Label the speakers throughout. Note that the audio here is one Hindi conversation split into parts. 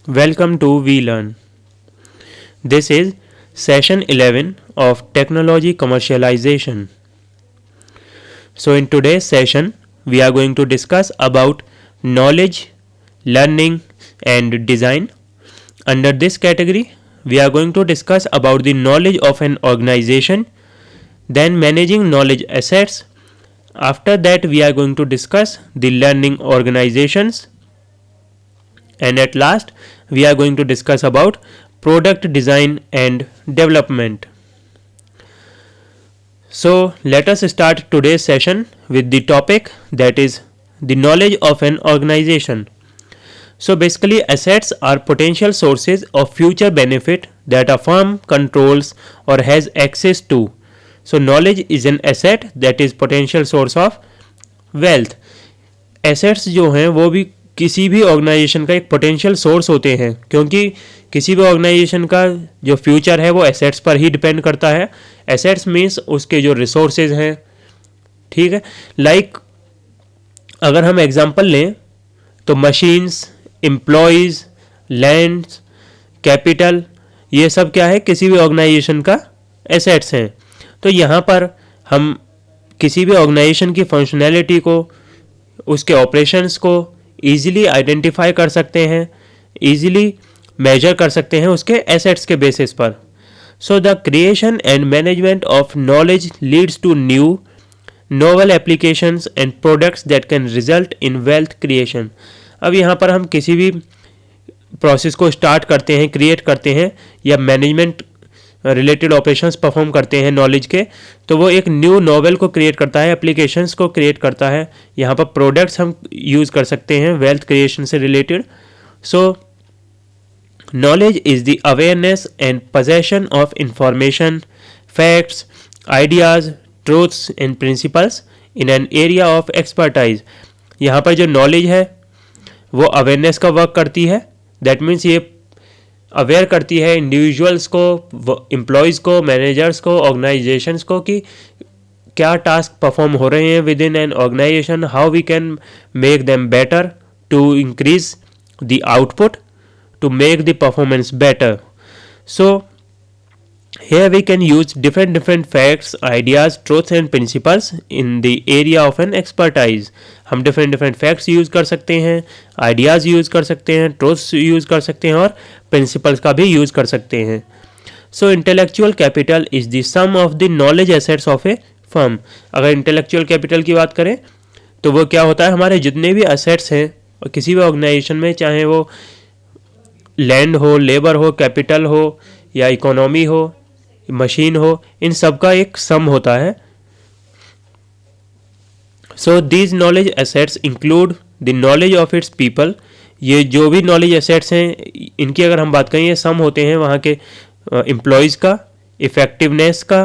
Speaker 1: Welcome to We Learn. This is session 11 of Technology Commercialization. So in today's session, we are going to discuss about knowledge, learning and design. Under this category, we are going to discuss about the knowledge of an organization, then managing knowledge assets. After that, we are going to discuss the learning organizations, and at last we are going to discuss about product design and development. So let us start today's session with the topic, that is the knowledge of an organization. So basically, assets are potential sources of future benefit that a firm controls or has access to. So knowledge is an asset that is potential source of wealth. Assets जो हैं वो भी किसी भी ऑर्गेनाइजेशन का एक पोटेंशियल सोर्स होते हैं, क्योंकि किसी भी ऑर्गेनाइजेशन का जो फ्यूचर है वो एसेट्स पर ही डिपेंड करता है. एसेट्स मीन्स उसके जो रिसोर्सेज हैं. ठीक है, लाइक अगर हम एग्जांपल लें तो मशीन्स, एम्प्लॉयज़, लैंड्स, कैपिटल, ये सब क्या है, किसी भी ऑर्गेनाइजेशन का एसेट्स हैं. तो यहाँ पर हम किसी भी ऑर्गेनाइजेशन की फंक्शनैलिटी को, उसके ऑपरेशंस को ईजिली आइडेंटिफाई कर सकते हैं, ईजिली मेजर कर सकते हैं उसके एसेट्स के बेसिस पर. So the creation and management of knowledge leads to new novel applications and products that can result in wealth creation. अब यहाँ पर हम किसी भी प्रोसेस को स्टार्ट करते हैं, क्रिएट करते हैं या मैनेजमेंट रिलेटेड ऑपरेशंस परफॉर्म करते हैं नॉलेज के, तो वो एक न्यू नॉवेल को क्रिएट करता है, एप्लीकेशंस को क्रिएट करता है. यहाँ पर प्रोडक्ट्स हम यूज़ कर सकते हैं वेल्थ क्रिएशन से related. So knowledge is the awareness and possession of information, facts, ideas, truths and principles in an area of expertise. यहाँ पर जो नॉलेज है वो अवेयरनेस का वर्क करती है. दैट मीन्स ये अवेयर करती है इंडिविजुअल्स को, एम्प्लॉयज़ को, मैनेजर्स को, ऑर्गेनाइजेशंस को कि क्या टास्क परफॉर्म हो रहे हैं with in an organisation, how we can make them better to increase the output, to make the performance better. So here we can use different facts, ideas, truths and principles in the area of an expertise. हम different facts यूज़ कर सकते हैं, ideas यूज़ कर सकते हैं, truths यूज़ कर सकते हैं और principles का भी यूज़ कर सकते हैं. So intellectual capital is the sum of the knowledge assets of a firm. अगर intellectual capital की बात करें तो वो क्या होता है, हमारे जितने भी assets हैं और किसी भी ऑर्गेनाइजेशन में, चाहे वो लैंड हो, लेबर हो, कैपिटल हो या इकोनॉमी हो, मशीन हो, इन सब का एक सम होता है. So these knowledge assets include the knowledge of its people. ये जो भी नॉलेज एसेट्स हैं इनकी अगर हम बात करें, ये सम होते हैं वहाँ के एम्प्लॉयज़ का, इफ़ेक्टिवनेस का,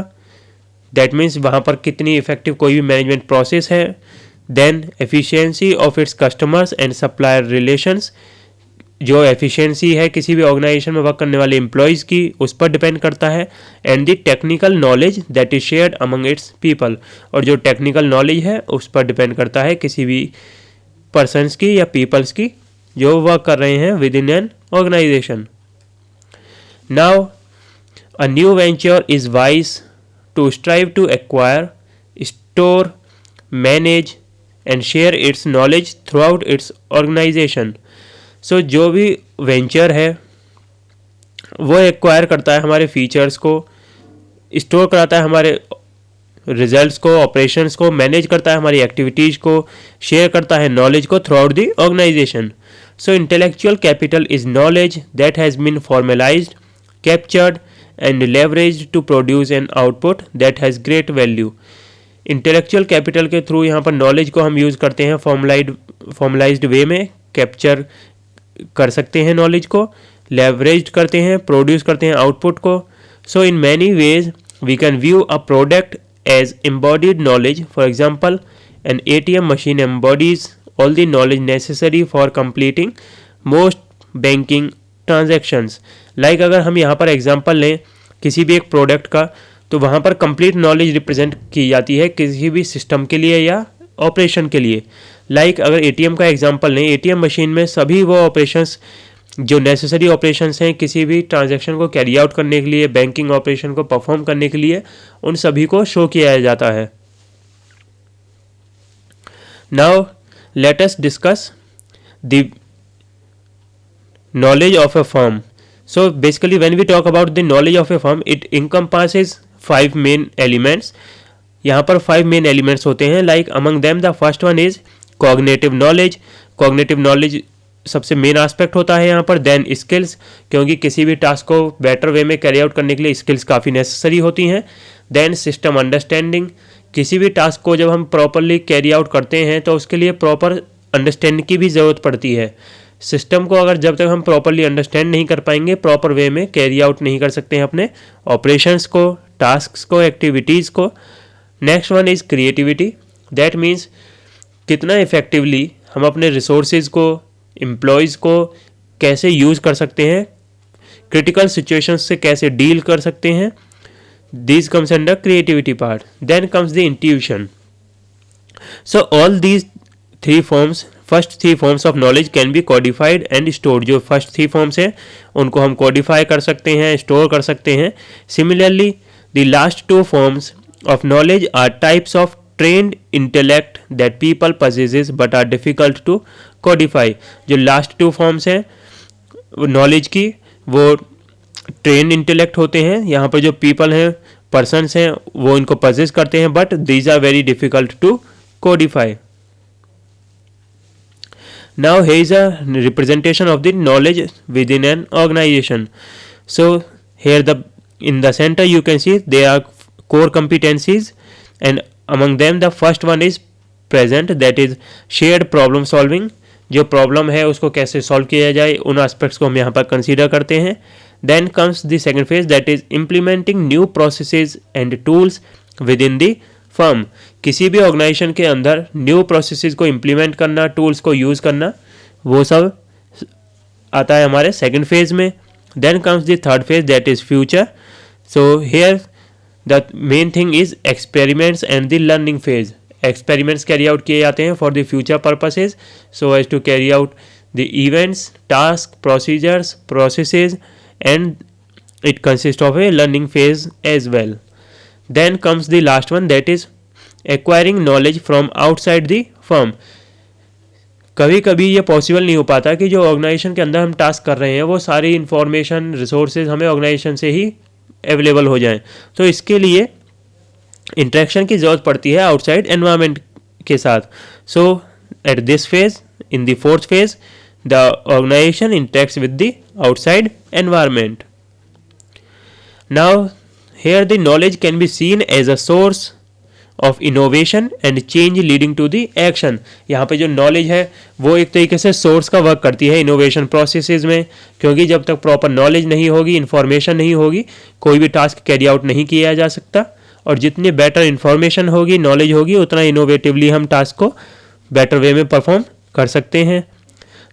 Speaker 1: दैट मीन्स वहाँ पर कितनी इफेक्टिव कोई भी मैनेजमेंट प्रोसेस है. Then efficiency of its customers and supplier relations, जो एफिशिएंसी है किसी भी ऑर्गेनाइजेशन में वर्क करने वाले एम्प्लॉयज़ की, उस पर डिपेंड करता है. And the technical knowledge that is shared among its people, और जो टेक्निकल नॉलेज है उस पर डिपेंड करता है किसी भी पर्सनस की या पीपल्स की जो वर्क कर रहे हैं with in an organisation. Now a new venture is wise to strive to acquire, store, manage and share its knowledge throughout its organisation. So जो भी वेंचर है वो एक्वायर करता है हमारे फीचर्स को, स्टोर कराता है हमारे रिजल्ट्स को, ऑपरेशंस को, मैनेज करता है हमारी एक्टिविटीज़ को, शेयर करता है नॉलेज को throughout the organisation. So intellectual capital is knowledge that has been formalised, captured and leveraged to produce an output that has great value. Intellectual capital के थ्रू यहाँ पर नॉलेज को हम यूज़ करते हैं फॉर्मलाइज्ड वे में, कैप्चर कर सकते हैं नॉलेज को, लेवरेज करते हैं, प्रोड्यूस करते हैं आउटपुट को. So in many ways we can view a product as embodied knowledge. For example, an ATM machine embodies all the knowledge necessary for completing most banking transactions. Like अगर हम यहाँ पर एग्जांपल लें किसी भी एक प्रोडक्ट का, तो वहाँ पर कंप्लीट नॉलेज रिप्रेजेंट की जाती है किसी भी सिस्टम के लिए या ऑपरेशन के लिए. लाइक अगर एटीएम का एग्जांपल लें, एटीएम मशीन में सभी वो ऑपरेशंस जो नेसेसरी ऑपरेशंस हैं किसी भी ट्रांजैक्शन को कैरी आउट करने के लिए, बैंकिंग ऑपरेशन को परफॉर्म करने के लिए, उन सभी को शो किया जाता है। Now let us discuss the knowledge of a firm. So basically when we talk about the knowledge of a firm, it encompasses 5 main elements. यहाँ पर 5 मेन एलिमेंट्स होते हैं। Like among them the first one is cognitive knowledge. Cognitive knowledge सबसे मेन एस्पेक्ट होता है यहाँ पर। देन स्किल्स, क्योंकि किसी भी टास्क को बेटर वे में कैरी आउट करने के लिए स्किल्स काफ़ी नेसेसरी होती हैं। देन सिस्टम अंडरस्टैंडिंग, किसी भी टास्क को जब हम प्रॉपरली कैरी आउट करते हैं तो उसके लिए प्रॉपर अंडरस्टैंडिंग की भी ज़रूरत पड़ती है। सिस्टम को अगर जब तक हम प्रॉपरली अंडरस्टैंड नहीं कर पाएंगे, प्रॉपर वे में कैरी आउट नहीं कर सकते हैं अपने ऑपरेशंस को, टास्क्स को, एक्टिविटीज़ को। Next one is creativity. That means कितना इफेक्टिवली हम अपने रिसोर्सेज को, एम्प्लॉयज़ को कैसे यूज़ कर सकते हैं, क्रिटिकल सिचुएशंस से कैसे डील कर सकते हैं। This comes under creativity part. Then comes the intuition. So all these first three forms of knowledge can be codified and stored. जो फर्स्ट थ्री फॉर्म्स हैं उनको हम कोडिफाई कर सकते हैं, स्टोर कर सकते हैं। Similarly the last two forms of knowledge are types of trained intellect that people possesses but are difficult to codify. जो लास्ट टू फॉर्म्स हैं नॉलेज की, वो ट्रेंड इंटेलेक्ट होते हैं। यहाँ पर जो पीपल हैं, पर्सनस हैं, वो इनको possess करते हैं, but these are very difficult to codify. Now here is a representation of the knowledge within an organization. So here in the center you can see there are core competencies, and among them the first one is present, that is shared problem solving. जो प्रॉब्लम है उसको कैसे सॉल्व किया जाए, उन एस्पेक्ट्स को हम यहाँ पर कंसीडर करते हैं। Then comes the second phase, that is implementing new processes and tools within the firm. किसी भी ऑर्गेनाइजेशन के अंदर न्यू प्रोसेसेस को इम्प्लीमेंट करना, टूल्स को यूज़ करना, वो सब आता है हमारे सेकंड फेज में। Then comes the third phase, that is future. So here the main thing is experiments and the learning phase. Experiments carry out किए जाते हैं for the future purposes, so as to carry out the events, task, procedures, processes, and it consists of a learning phase as well. Then comes the last one, that is acquiring knowledge from outside the firm. कभी कभी ये पॉसिबल नहीं हो पाता कि जो ऑर्गेनाइजेशन के अंदर हम टास्क कर रहे हैं वो सारी इंफॉर्मेशन, रिसोर्सेज हमें ऑर्गेनाइजेशन से ही अवेलेबल हो जाएं। तो इसके लिए इंटरेक्शन की ज़रूरत पड़ती है आउटसाइड एनवायरनमेंट के साथ। So at this phase, in the fourth phase, the organisation interacts with the outside environment. Now here the knowledge can be seen as a source of innovation and change leading to the action. यहाँ पे जो knowledge है वो एक तरीके से source का वर्क करती है innovation processes में, क्योंकि जब तक proper knowledge नहीं होगी, information नहीं होगी, कोई भी task carry out नहीं किया जा सकता। और जितनी better information होगी, knowledge होगी, उतना innovatively हम task को better way में perform कर सकते हैं।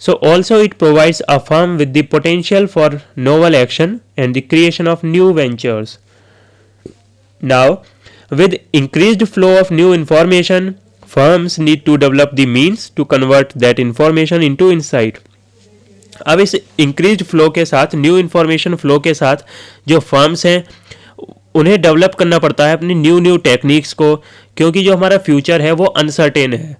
Speaker 1: So also it provides a firm with the potential for novel action and the creation of new ventures. Now, with increased flow of new information, firms need to develop the means to convert that information into insight. अब इस increased flow के साथ, new information flow के साथ जो firms हैं उन्हें डेवलप करना पड़ता है अपनी न्यू टेक्निक्स को, क्योंकि जो हमारा फ्यूचर है वो अनसर्टेन है।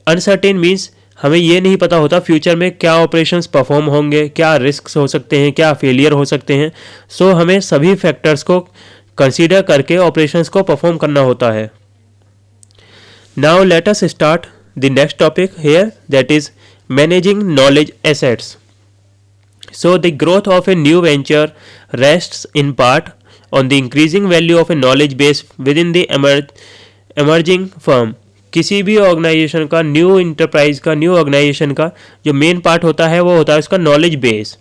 Speaker 1: अनसर्टेन मीन्स हमें ये नहीं पता होता फ्यूचर में क्या ऑपरेशंस परफॉर्म होंगे, क्या रिस्क्स हो सकते हैं, क्या फेलियर हो सकते हैं। सो हमें सभी फैक्टर्स को कंसीडर करके ऑपरेशंस को परफॉर्म करना होता है। Now let us start the next topic here, that is managing knowledge assets. So the growth of a new venture rests in part on the increasing value of a knowledge base within the emerging firm. किसी भी ऑर्गेनाइजेशन का, न्यू इंटरप्राइज का, न्यू ऑर्गेनाइजेशन का जो मेन पार्ट होता है वो होता है उसका knowledge base.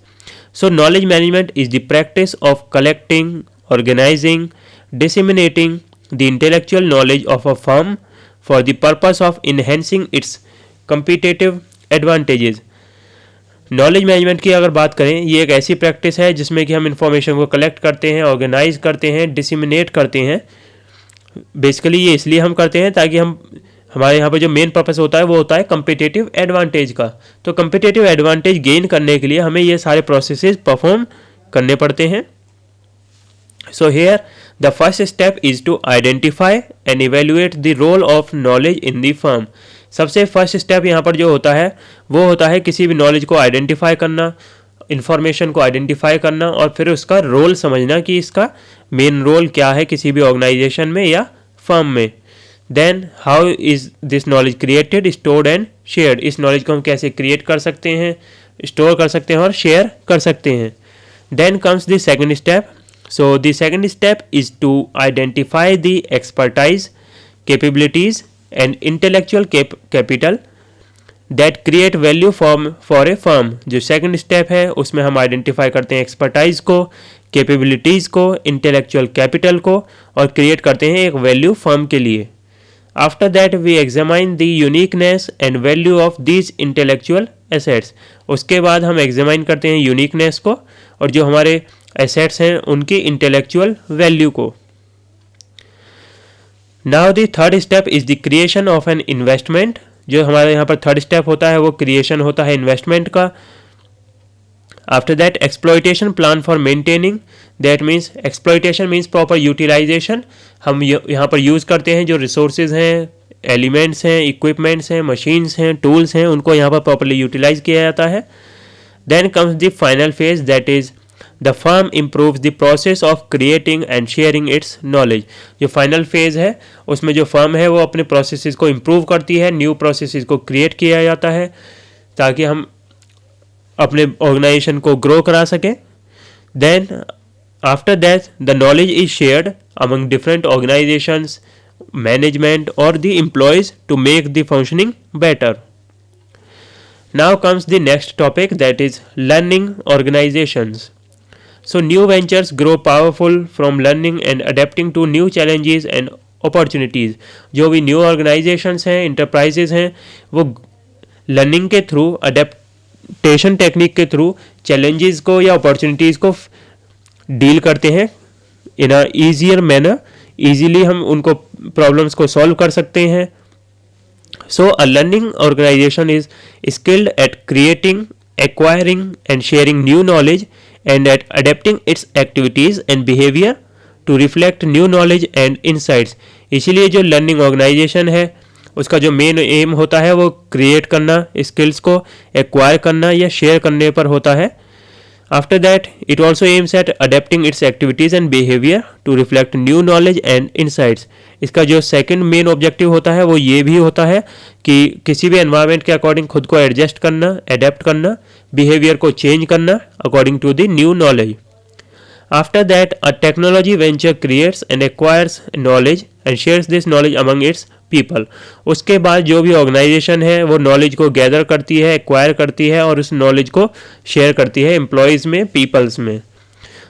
Speaker 1: So knowledge management is the practice of collecting, organising, disseminating the intellectual knowledge of a firm for the purpose of enhancing its competitive advantages. Knowledge management की अगर बात करें, ये एक ऐसी प्रैक्टिस है जिसमें कि हम इंफॉर्मेशन को कलेक्ट करते हैं, ऑर्गेनाइज करते हैं, डिसेमिनेट करते हैं। बेसिकली ये इसलिए हम करते हैं ताकि हम हमारे यहाँ पर जो मेन पर्पस होता है वो होता है कम्पिटिटिव एडवांटेज का। तो कम्पिटिटिव एडवांटेज गेन करने के लिए हमें ये सारे प्रोसेसेस परफॉर्म करने पड़ते हैं। So here the first step is to identify and evaluate the role of knowledge in the firm. सबसे फर्स्ट स्टेप यहाँ पर जो होता है वो होता है किसी भी नॉलेज को आइडेंटिफाई करना, इंफॉर्मेशन को आइडेंटिफाई करना और फिर उसका रोल समझना कि इसका मेन रोल क्या है किसी भी ऑर्गेनाइजेशन में या फर्म में। Then how is this knowledge created, stored and shared. इस नॉलेज को हम कैसे क्रिएट कर सकते हैं, स्टोर कर सकते हैं और शेयर कर सकते हैं। Then comes the second step. So the second step is to identify the expertise, capabilities and intellectual capital that create value for a firm. जो सेकंड स्टेप है उसमें हम आइडेंटिफाई करते हैं एक्सपर्टाइज को, कैपेबिलिटीज़ को, इंटेलेक्चुअल कैपिटल को और क्रिएट करते हैं एक वैल्यू फर्म के लिए। After that we examine the uniqueness and value of these intellectual assets. उसके बाद हम एग्जामाइन करते हैं यूनिकनेस को और जो हमारे एसेट्स हैं उनकी इंटेलेक्चुअल वैल्यू को। Now the third step is the creation of an investment. जो हमारे यहाँ पर थर्ड स्टेप होता है वो क्रिएशन होता है इन्वेस्टमेंट का। After that exploitation plan for maintaining, that means exploitation means proper utilisation. हम यहाँ पर यूज़ करते हैं जो रिसोर्सेज हैं, एलिमेंट्स हैं, इक्विपमेंट्स हैं, मशीन्स हैं, टूल्स हैं, उनको यहाँ पर प्रॉपरली यूटिलाइज किया जाता है। Then comes the final phase that is the firm improves the process of creating and sharing its knowledge. जो फाइनल फेज है उसमें जो फर्म है वो अपने प्रोसेसेस को इम्प्रूव करती है, न्यू प्रोसेसेस को क्रिएट किया जाता है ताकि हम अपने ऑर्गेनाइजेशन को ग्रो करा सकें। Then after that the knowledge is shared among different organisations, management और the employees to make the functioning better. Now comes the next topic that is learning organisations. So new ventures grow powerful from learning and adapting to new challenges and opportunities. जो भी न्यू ऑर्गेनाइजेशंस हैं, इंटरप्राइजेज हैं, वो लर्निंग के थ्रू, अडेप्टेशन टेक्निक के थ्रू चैलेंजेस को या अपॉर्चुनिटीज़ को डील करते हैं in a easier manner. Easily हम उनको प्रॉब्लम्स को सॉल्व कर सकते हैं। So a learning organisation is skilled at creating, acquiring and sharing new knowledge and at adapting its activities and behavior to reflect new knowledge and insights. इसीलिए जो लर्निंग ऑर्गेनाइजेशन है उसका जो मेन एम होता है वो क्रिएट करना, स्किल्स को एक्वायर करना या शेयर करने पर होता है। After that it also aims at adapting its activities and behaviour to reflect new knowledge and insights. इसका जो सेकंड मेन ऑब्जेक्टिव होता है वो ये भी होता है कि किसी भी एनवायरनमेंट के अकॉर्डिंग खुद को एडजस्ट करना, अडेप्ट करना, बिहेवियर को चेंज करना according to the new knowledge. After that a technology venture creates and acquires knowledge and shares this knowledge among its people. उसके बाद जो भी ऑर्गेनाइजेशन है वो नॉलेज को गैदर करती है, एक्वायर करती है और उस नॉलेज को शेयर करती है एम्प्लॉयज़ में, पीपल्स में।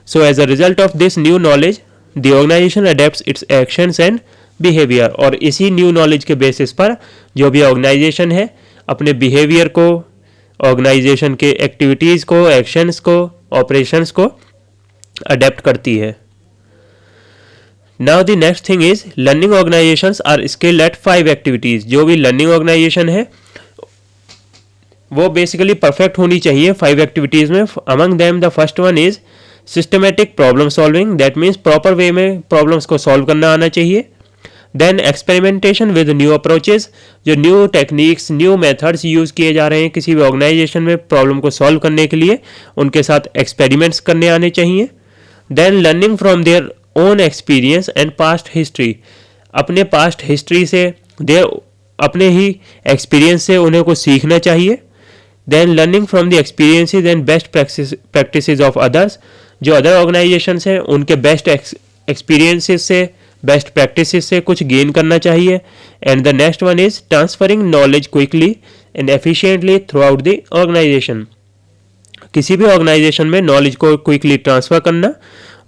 Speaker 1: So as a result of this new knowledge the organisation adapts its actions and behaviour. और इसी न्यू नॉलेज के बेसिस पर जो भी ऑर्गेनाइजेशन है अपने बिहेवियर को, ऑर्गेनाइजेशन के एक्टिविटीज़ को, एक्शंस को, ऑपरेशंस को अडेप्ट करती है। Now the next thing is learning organisations are skilled at 5 activities. जो भी लर्निंग ऑर्गेनाइजेशन है वो बेसिकली परफेक्ट होनी चाहिए 5 एक्टिविटीज़ में। Among them the first one is systematic problem solving, that means proper way में प्रॉब्लम्स को सॉल्व करना आना चाहिए। Then experimentation with new approaches, जो new techniques, new methods use किए जा रहे हैं किसी भी ऑर्गेनाइजेशन में प्रॉब्लम को सॉल्व करने के लिए, उनके साथ एक्सपेरिमेंट्स करने आने चाहिए। Then learning from their own experience and past history, अपने पास्ट हिस्ट्री से, अपने ही एक्सपीरियंस से उन्हें को सीखना चाहिए। Then learning from the experiences and best practices of others, जो अदर ऑर्गेनाइजेशन हैं उनके बेस्ट एक्सपीरियंसेस से, बेस्ट प्रैक्टिसेस से कुछ गेन करना चाहिए। And the next one is transferring knowledge quickly and efficiently throughout the organisation. किसी भी ऑर्गेनाइजेशन में नॉलेज को क्विकली ट्रांसफ़र करना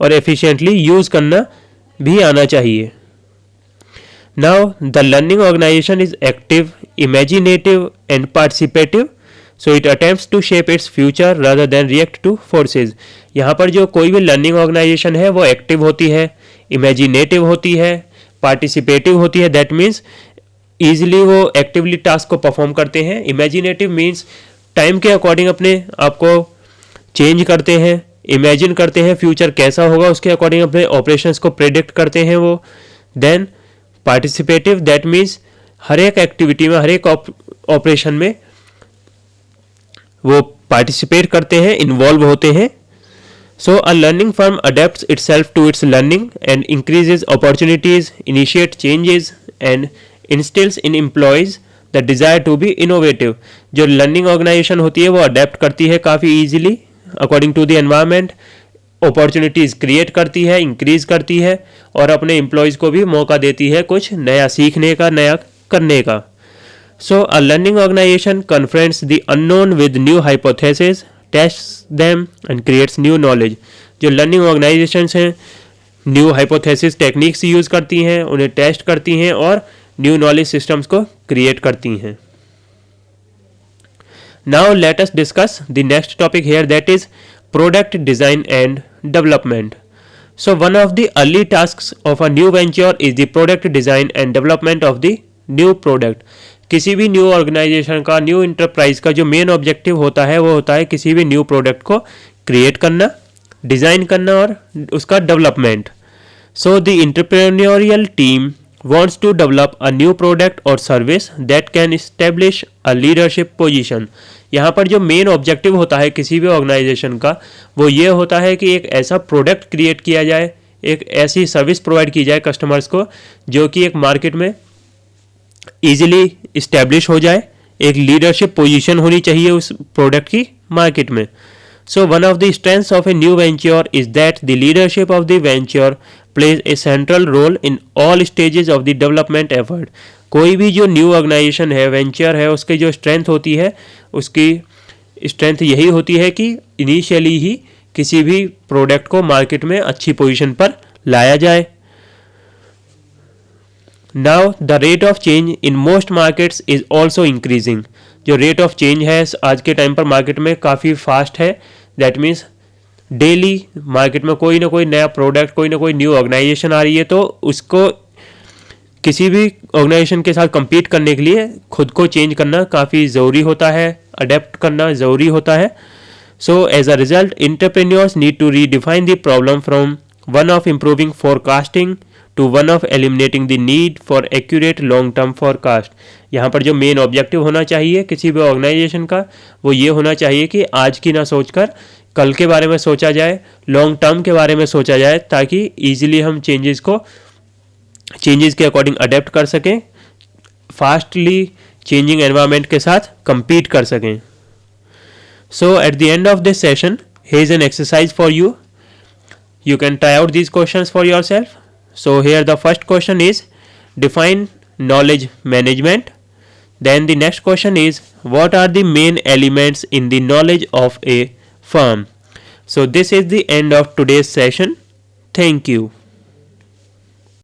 Speaker 1: और एफिशिएंटली यूज़ करना भी आना चाहिए। Now the learning organisation is active, imaginative and participative, so it attempts to shape its future rather than react to forces. यहाँ पर जो कोई भी लर्निंग ऑर्गेनाइजेशन है वो एक्टिव होती है, इमेजिनेटिव होती है, पार्टिसिपेटिव होती है, दैट मीन्स ईजिली वो एक्टिवली टास्क को परफॉर्म करते हैं। इमेजिनेटिव मीन्स टाइम के अकॉर्डिंग अपने आप को चेंज करते हैं, इमेजिन करते हैं फ्यूचर कैसा होगा, उसके अकॉर्डिंग अपने ऑपरेशंस को प्रेडिक्ट करते हैं वो। देन पार्टिसिपेटिव, दैट मीन्स हर एक एक्टिविटी में, हर एक ऑपरेशन में वो पार्टिसिपेट करते हैं, इन्वॉल्व होते हैं। So a learning firm adapts itself to its learning and increases opportunities, initiates changes and instills in employees the desire to be innovative. जो लर्निंग ऑर्गेनाइजेशन होती है वो अडेप्ट करती है काफ़ी easily according to the environment, opportunities create करती है, इंक्रीज करती है और अपने एम्प्लॉयज़ को भी मौका देती है कुछ नया सीखने का, नया करने का। So a learning organization confronts the unknown with new hypotheses, test them and creates new knowledge. जो लर्निंग ऑर्गेनाइजेशंस हैं न्यू हाइपोथेसिस टेक्निक्स यूज़ करती हैं, उन्हें टेस्ट करती हैं और न्यू नॉलेज सिस्टम्स को क्रिएट करती हैं। Now let us discuss the next topic here, that is product design and development. So one of the early tasks of a new venture is the product design and development of the new product. किसी भी न्यू ऑर्गेनाइजेशन का, न्यू इंटरप्राइज का जो मेन ऑब्जेक्टिव होता है वो होता है किसी भी न्यू प्रोडक्ट को क्रिएट करना, डिज़ाइन करना और उसका development. So the entrepreneurial team wants to develop a new product or service that can establish a leadership position। यहाँ पर जो मेन ऑब्जेक्टिव होता है किसी भी ऑर्गेनाइजेशन का वो ये होता है कि एक ऐसा प्रोडक्ट क्रिएट किया जाए, एक ऐसी सर्विस प्रोवाइड की जाए कस्टमर्स को जो कि एक मार्केट में ईजिली इस्टेब्लिश हो जाए, एक लीडरशिप पोजीशन होनी चाहिए उस प्रोडक्ट की मार्केट में। So one of the strengths of a new venture is that the leadership of the venture plays a central role in all stages of the development effort. कोई भी जो न्यू ऑर्गेनाइजेशन है, वेंचर है, उसकी जो स्ट्रेंथ होती है, उसकी स्ट्रेंथ यही होती है कि इनिशियली ही किसी भी प्रोडक्ट को मार्केट में अच्छी पोजीशन पर लाया जाए। Now the rate of change in most markets is also increasing. जो रेट ऑफ चेंज है आज के टाइम पर मार्केट में काफ़ी फास्ट है। दैट मीन्स डेली मार्केट में कोई ना कोई नया प्रोडक्ट, कोई ना कोई न्यू ऑर्गेनाइजेशन आ रही है, तो उसको किसी भी ऑर्गेनाइजेशन के साथ compete करने के लिए खुद को चेंज करना काफ़ी ज़रूरी होता है, अडेप्ट करना ज़रूरी होता है। So as a result entrepreneurs need to redefine the problem from one of improving forecasting to one of eliminating the need for accurate long term forecast. यहाँ पर जो मेन ऑब्जेक्टिव होना चाहिए किसी भी ऑर्गेनाइजेशन का वो ये होना चाहिए कि आज की ना सोचकर कल के बारे में सोचा जाए, लॉन्ग टर्म के बारे में सोचा जाए, ताकि ईजिली हम चेंजेस के अकॉर्डिंग अडेप्ट कर सकें, फास्टली चेंजिंग एनवायरनमेंट के साथ compete कर सकें। So at the end of this session here is an exercise for you. You can try out these questions for yourself. So here the first question is define knowledge management. Then the next question is what are the main elements in the knowledge of a firm. So this is the end of today's session. Thank you.